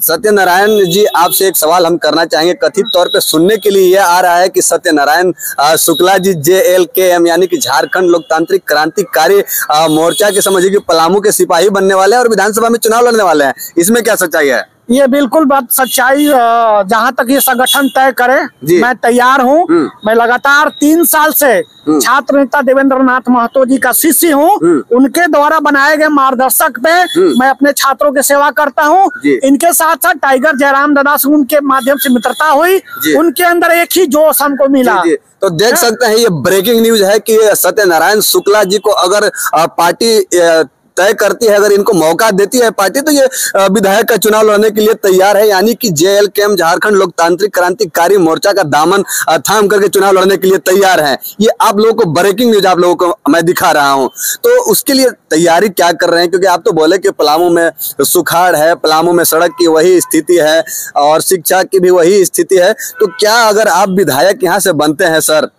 सत्यनारायण जी, आपसे एक सवाल हम करना चाहेंगे। कथित तौर पे सुनने के लिए यह आ रहा है कि सत्यनारायण शुक्ला जी JLKM यानी कि झारखंड लोकतांत्रिक क्रांतिकारी मोर्चा के, समझिए कि पलामू के सिपाही बनने वाले हैं और विधानसभा में चुनाव लड़ने वाले हैं। इसमें क्या सच्चाई है? ये बिल्कुल बात सच्चाई। जहाँ तक ये संगठन तय करे मैं तैयार हूँ। मैं लगातार 3 साल से छात्र नेता देवेंद्र नाथ महतो जी का शिष्य हूँ। उनके द्वारा बनाए गए मार्गदर्शक पे मैं अपने छात्रों की सेवा करता हूँ। इनके साथ साथ टाइगर जयराम दादा से उनके माध्यम से मित्रता हुई, उनके अंदर एक ही जोश हमको मिला। तो देख सकते हैं, ये ब्रेकिंग न्यूज है कि सत्यनारायण शुक्ला जी को अगर पार्टी तय करती है, अगर इनको मौका देती है पार्टी, तो ये विधायक का चुनाव लड़ने के लिए तैयार है। यानी कि JLKM झारखंड लोकतांत्रिक क्रांतिकारी मोर्चा का दामन थाम करके चुनाव लड़ने के लिए तैयार है। ये आप लोगों को ब्रेकिंग न्यूज आप लोगों को मैं दिखा रहा हूं। तो उसके लिए तैयारी क्या कर रहे हैं? क्योंकि आप तो बोले कि पलामू में सुखाड़ है, पलामू में सड़क की वही स्थिति है और शिक्षा की भी वही स्थिति है। तो क्या अगर आप विधायक यहाँ से बनते हैं सर,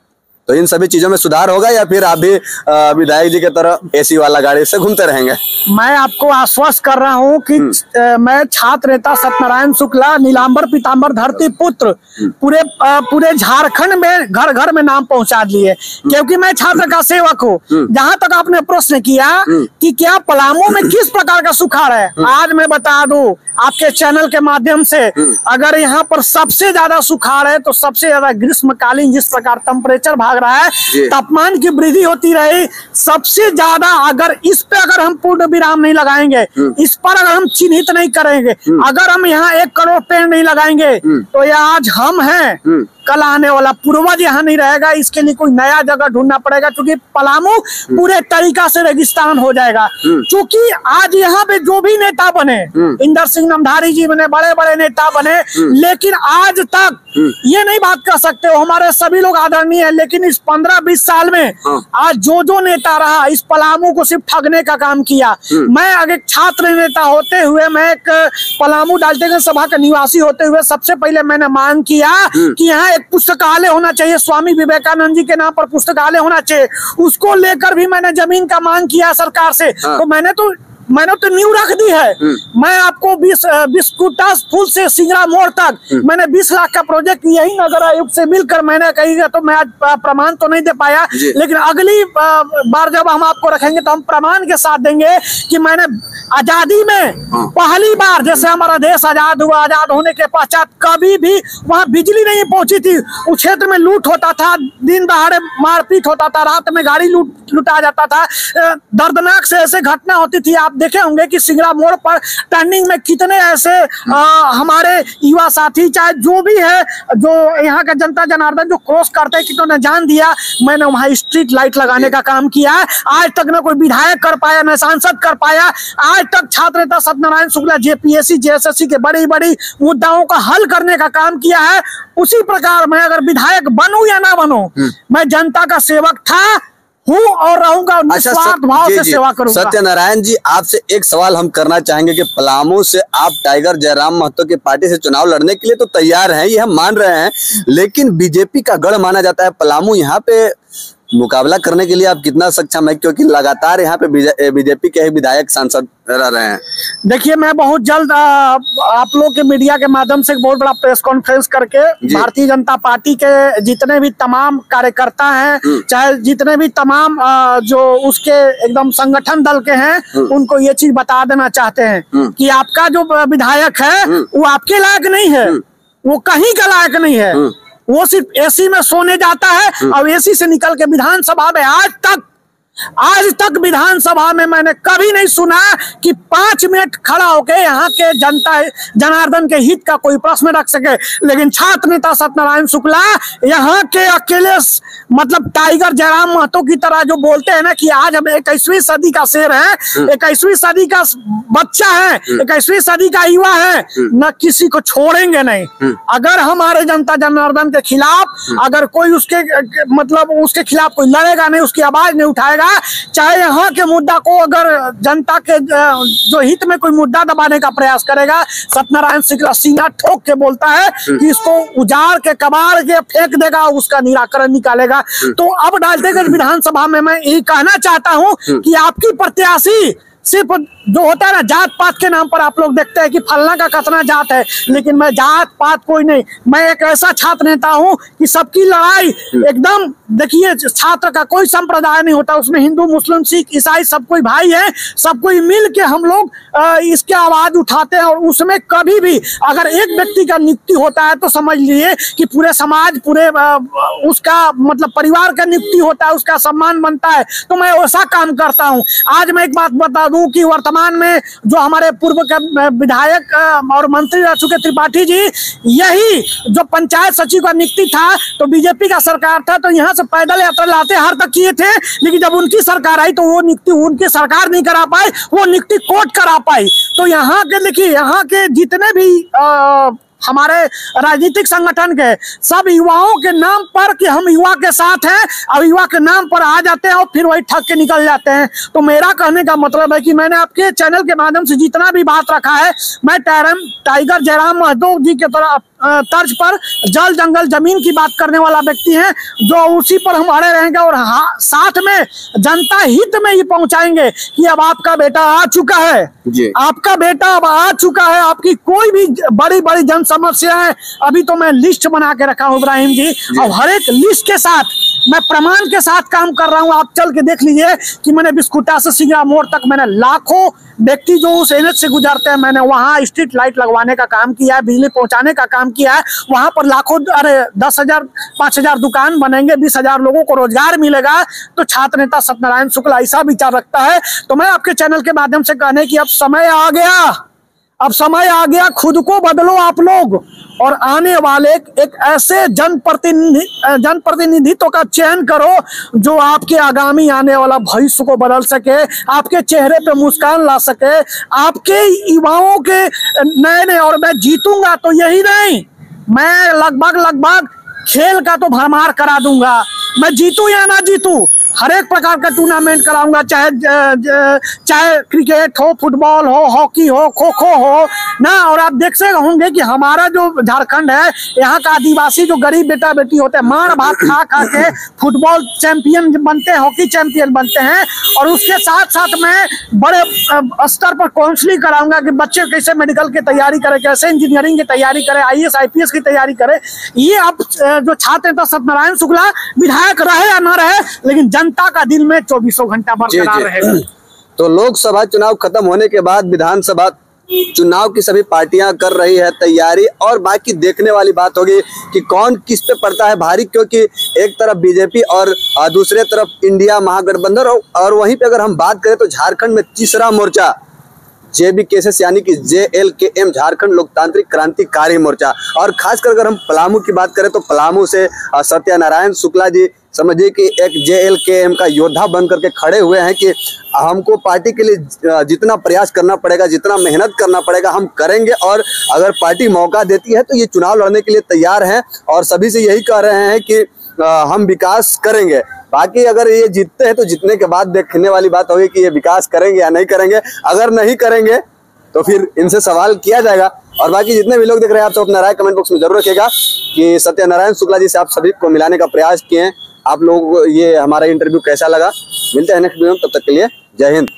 तो इन सभी चीजों में सुधार होगा या फिर आप भी विधायक जी की तरह AC वाला गाड़ी से घूमते रहेंगे? मैं आपको आश्वस्त कर रहा हूं कि मैं छात्र नेता सत्यनारायण शुक्ला, नीलांबर पीतांबर धरती पुत्र, पूरे झारखंड में घर घर में नाम पहुंचा दिए, क्योंकि मैं छात्र का सेवक हूं। जहां तक आपने प्रश्न किया कि क्या पलामू में किस प्रकार का सुखाड़ है, आज मैं बता दूं आपके चैनल के माध्यम से, अगर यहाँ पर सबसे ज्यादा सुखाड़ है तो सबसे ज्यादा ग्रीष्मकालीन जिस प्रकार टेम्परेचर भाग रहा है, तापमान की वृद्धि होती रही, सबसे ज्यादा अगर इस पे अगर हम पूर्ण विराम नहीं लगाएंगे, इस पर अगर हम चिन्हित नहीं करेंगे, अगर हम यहाँ 1 करोड़ पेड़ नहीं लगाएंगे, तो ये आज हम हैं, कल आने वाला पूर्वज यहाँ नहीं रहेगा। इसके लिए कोई नया जगह ढूंढना पड़ेगा, क्योंकि पलामू पूरे तरीका से रेगिस्तान हो जाएगा। क्योंकि आज यहाँ पे जो भी नेता बने, इंदर सिंह नमधारी जी बने, बड़े बड़े नेता बने, लेकिन आज तक ये नहीं बात कर सकते हो हमारे सभी लोग आदरणीय है, लेकिन इस 15-20 साल में आज जो नेता रहा, इस पलामू को सिर्फ ठगने का काम किया। मैं अगर छात्र नेता होते हुए, मैं एक पलामू डाल्टेगंज सभा का निवासी होते हुए, सबसे पहले मैंने मांग किया कि यहाँ एक पुस्तकालय होना चाहिए, स्वामी विवेकानंद जी के नाम पर पुस्तकालय होना चाहिए। उसको लेकर भी मैंने जमीन का मांग किया सरकार से। तो मैंने तो नींव रख दी है। मैं आपको 20 कुटा फूल से सिंगरा मोड़ तक मैंने 20 लाख का प्रोजेक्ट यही नगर आयुक्त से मिलकर मैंने कही, तो मैं आज प्रमाण तो नहीं दे पाया, लेकिन अगली बार जब हम आपको रखेंगे तो हम प्रमाण के साथ देंगे कि मैंने आजादी में पहली बार, जैसे हमारा देश आजाद हुआ, आजाद होने के पश्चात कभी भी वहाँ बिजली नहीं पहुंची थी। उस क्षेत्र में लूट होता था, दिन दहाड़े मारपीट होता था, रात में गाड़ी लुटा जाता था, दर्दनाक से ऐसे घटना होती थी। आप देखे होंगे कि सिंगरा मोड़ पर टर्निंग में कितने ऐसे हमारे युवा साथी, चाहे जो भी है, जो यहाँ का जनता जनार्दन जो क्रॉस करते हैं, कितनों ने जान दिया। मैंने वहाँ स्ट्रीट लाइट लगाने का काम किया है। आज तक न कोई विधायक कर पाया, न सांसद कर पाया। आज तक छात्र नेता सत्यनारायण शुक्ला JPSC JSSC के बड़ी मुद्दाओं का हल करने का काम किया है। उसी प्रकार मैं अगर विधायक बनूं या ना बनूं, मैं जनता का सेवक था, हूँ और रहूंगा, निस्वार्थ भाव से सेवा करूंगा। सत्यनारायण जी, आपसे एक सवाल हम करना चाहेंगे कि पलामू से आप टाइगर जयराम महतो की पार्टी से चुनाव लड़ने के लिए तो तैयार हैं, ये हम मान रहे हैं, लेकिन बीजेपी का गढ़ माना जाता है पलामू। यहाँ पे मुकाबला करने के लिए आप कितना सक्षम है? क्योंकि लगातार यहाँ पे बीजेपी के ही विधायक सांसद रह रहे हैं। देखिए, मैं बहुत जल्द आप लोग के मीडिया के माध्यम से एक बहुत बड़ा प्रेस कॉन्फ्रेंस करके भारतीय जनता पार्टी के जितने भी तमाम कार्यकर्ता हैं, चाहे जितने भी तमाम जो उसके एकदम संगठन दल के हैं, उनको ये चीज बता देना चाहते हैं कि आपका जो विधायक है वो आपके लायक नहीं है, वो कहीं का लायक नहीं है। वो सिर्फ AC में सोने जाता है और AC से निकल के विधानसभा में आज तक विधानसभा में मैंने कभी नहीं सुना कि 5 मिनट खड़ा होके यहाँ के जनता जनार्दन के हित का कोई प्रश्न रख सके। लेकिन छात्र नेता सत्यनारायण शुक्ला यहाँ के अकेले मतलब टाइगर जयराम महतो की तरह जो बोलते हैं ना कि आज हम 21वीं सदी का शेर है, 21वीं सदी का बच्चा है, 21वीं सदी का युवा है, न किसी को छोड़ेंगे नहीं। अगर हमारे जनता जनार्दन के खिलाफ अगर कोई उसके खिलाफ कोई लड़ेगा नहीं, उसकी आवाज नहीं उठाएगा, चाहे यहाँ के मुद्दा को अगर जनता के जो हित में कोई मुद्दा दबाने का प्रयास करेगा, सत्यनारायण शुक्ला सीना ठोक के बोलता है कि इसको उजाड़ के कबाड़ के फेंक देगा, उसका निराकरण निकालेगा। तो अब डाल्टेगंज विधानसभा में मैं यही कहना चाहता हूँ कि आपकी प्रत्याशी सिर्फ जो होता है ना जात पात के नाम पर, आप लोग देखते हैं कि फलना का कितना जात है, लेकिन मैं जात पात कोई नहीं, मैं एक ऐसा छात्र नेता हूं कि सबकी लड़ाई एकदम, देखिए छात्र का कोई संप्रदाय नहीं होता, उसमें हिंदू मुस्लिम सिख ईसाई सब कोई भाई है, सब कोई मिल के हम लोग इसके आवाज उठाते हैं। और उसमें कभी भी अगर एक व्यक्ति का नियुक्ति होता है तो समझ लिए कि पूरे समाज, पूरे उसका मतलब परिवार का नियुक्ति होता है, उसका सम्मान बनता है, तो मैं वैसा काम करता हूं। आज मैं एक बात बता दूं कि वर्तमान में जो हमारे पूर्व के विधायक और मंत्री रह चुके त्रिपाठी जी, यही जो पंचायत सचिव का नियुक्ति था तो बीजेपी का सरकार था, तो यहाँ से पैदल यात्रा लाते हर तक किए थे, लेकिन जब उनकी सरकार आई तो वो नियुक्ति उनकी सरकार नहीं करा पाई, वो नियुक्ति कोर्ट करा पाई। तो यहाँ के देखिए, यहाँ के जितने भी हमारे राजनीतिक संगठन के सब युवाओं के नाम पर कि हम युवा के साथ हैं, अब युवा के नाम पर आ जाते हैं और फिर वही ठग के निकल जाते हैं। तो मेरा कहने का मतलब है कि मैंने आपके चैनल के माध्यम से जितना भी बात रखा है, मैं टाइगर जयराम महतो जी के तरह तर्ज पर जल जंगल जमीन की बात करने वाला व्यक्ति है, जो उसी पर हम अड़े रहेंगे और साथ में जनता हित में ही पहुंचाएंगे कि अब आपका बेटा आ चुका है, आपका बेटा अब आ चुका है। आपकी कोई भी बड़ी बड़ी जन समस्याएं, अभी तो मैं लिस्ट बना के रखा हूं इब्राहिम जी, और हर एक लिस्ट के साथ मैं प्रमाण के साथ काम कर रहा हूं। आप चल के देख लीजिए कि मैंने बिस्कुटा से सिंगरा मोड़ तक मैंने लाखों व्यक्ति जो उस एनएच से गुजरते हैं, मैंने वहां स्ट्रीट लाइट लगवाने का काम किया है, बिजली पहुंचाने का काम किया है। वहां पर लाखों, अरे 10,000 5,000 दुकान बनेंगे, 20,000 लोगों को रोजगार मिलेगा। तो छात्र नेता सत्यनारायण शुक्ला ऐसा विचार रखता है। तो मैं आपके चैनल के माध्यम से कहने की अब समय आ गया, अब समय आ गया, खुद को बदलो आप लोग और आने वाले एक ऐसे जनप्रतिनिधित्व का चयन करो जो आपके आगामी आने वाला भविष्य को बदल सके, आपके चेहरे पे मुस्कान ला सके, आपके युवाओं के नए। और मैं जीतूंगा तो यही नहीं, मैं लगभग खेल का तो भरमार करा दूंगा। मैं जीतूं या ना जीतूं, हर एक प्रकार का टूर्नामेंट कराऊंगा, चाहे क्रिकेट हो, फुटबॉल हो, हॉकी हो, खो खो हो ना। और आप देख सकते होंगे कि हमारा जो झारखंड है, यहाँ का आदिवासी जो गरीब बेटा बेटी होते हैं, मार भात खा खा के फुटबॉल चैंपियन बनते हैं, हॉकी चैंपियन बनते हैं। और उसके साथ साथ मैं बड़े स्तर पर काउंसलिंग कराऊंगा कि बच्चे कैसे मेडिकल की तैयारी करें, कैसे इंजीनियरिंग की तैयारी करें, IAS IPS की तैयारी करें। ये अब जो छात्र नेता सत्यनारायण शुक्ला विधायक रहे या ना रहे, लेकिन जनता का दिल में 24 घंटा बरकरार रहेगा। तो लोकसभा चुनाव खत्म होने के बाद विधानसभा चुनाव की सभी पार्टियां कर रही है तैयारी, और बाकी देखने वाली बात होगी कि कौन किस पे पड़ता है भारी, क्योंकि एक तरफ बीजेपी और दूसरे तरफ इंडिया महागठबंधन। और वहीं पे अगर हम बात करें तो झारखंड में तीसरा मोर्चा JBKS यानी कि JLKM, झारखंड लोकतांत्रिक क्रांतिकारी मोर्चा। और खासकर अगर हम पलामू की बात करें तो पलामू से सत्यनारायण शुक्ला जी समझिए कि एक JLKM का योद्धा बन करके खड़े हुए हैं कि हमको पार्टी के लिए जितना प्रयास करना पड़ेगा, जितना मेहनत करना पड़ेगा हम करेंगे, और अगर पार्टी मौका देती है तो ये चुनाव लड़ने के लिए तैयार हैं। और सभी से यही कह रहे हैं कि हम विकास करेंगे। बाकी अगर ये जीतते हैं तो जीतने के बाद देखने वाली बात होगी कि ये विकास करेंगे या नहीं करेंगे। अगर नहीं करेंगे तो फिर इनसे सवाल किया जाएगा। और बाकी जितने भी लोग देख रहे हैं आप सब अपना राय कमेंट बॉक्स में जरूर रखिएगा कि सत्यनारायण शुक्ला जी से आप सभी को मिलाने का प्रयास किए हैं। आप लोगों को ये हमारा इंटरव्यू कैसा लगा, मिलते हैं नेक्स्ट वीडियो में, तब तक के लिए जय हिंद।